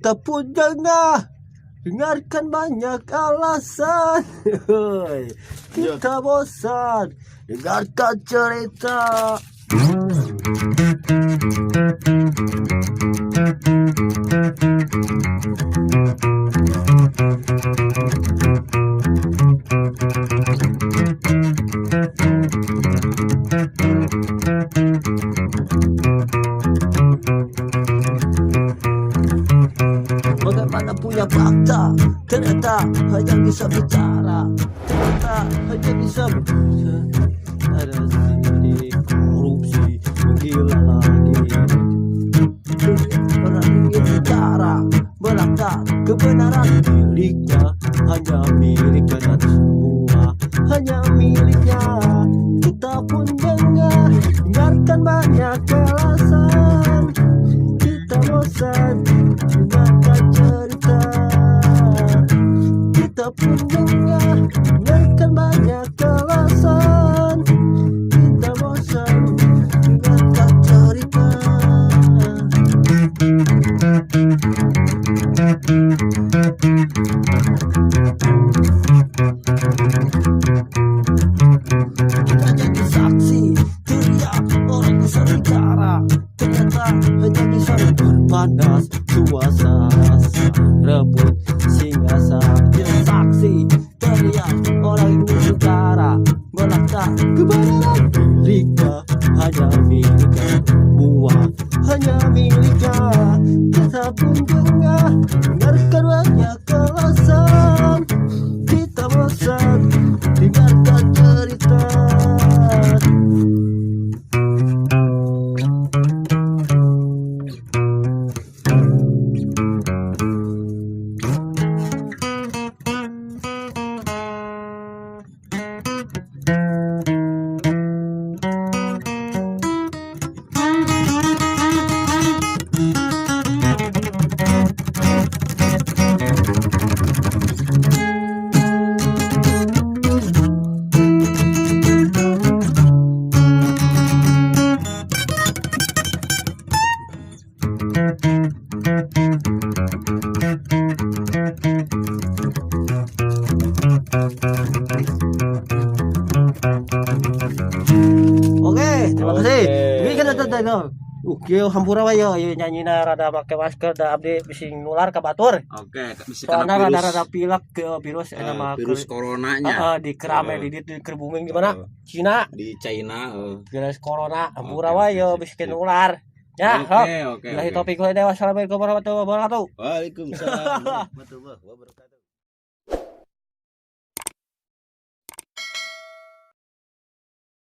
kita pun jangan dengarkan banyak alasan. Kita bosan dengarkan cerita. Bagaimana punya fakta, ternyata hanya bisa bicara, ternyata hanya bisa ada sedikit korupsi menggila lagi. Orang ingin bicara, melangkah kebenaran miliknya, hanya miliknya dan semua hanya miliknya. Kita pun dengarkan banyak alasan. Kita bosan dengarkan cerita. Kita pun dengarkan banyak alasan. Kita bosan dengarkan cerita. Kita jadi saksi, teriak orang besar bicara, ternyata hanya bisa berpanas suasana rebut singgah saja. Saksi, teriak orang bicara, melangkah kebenaran miliknya, hanya miliknya, buah hanya miliknya. Kita pun dengarkan banyak alasan. Kita bosan dengarkan cerita. Oke, terima kasih. Ini kan ada Oke, hampura wae yo nyanyina rada make masker da abdi bisi nular ka batur. Oke, bisi Soalnya rada pilek ke virus mah virus coronanya. Di kerame di kerbuming gimana? Cina. Di China, Virus corona hampura wae yo bisi nular. Ya, oke. Wassalamualaikum warahmatullahi wabarakatuh. Waalaikumsalam warahmatullahi wabarakatuh.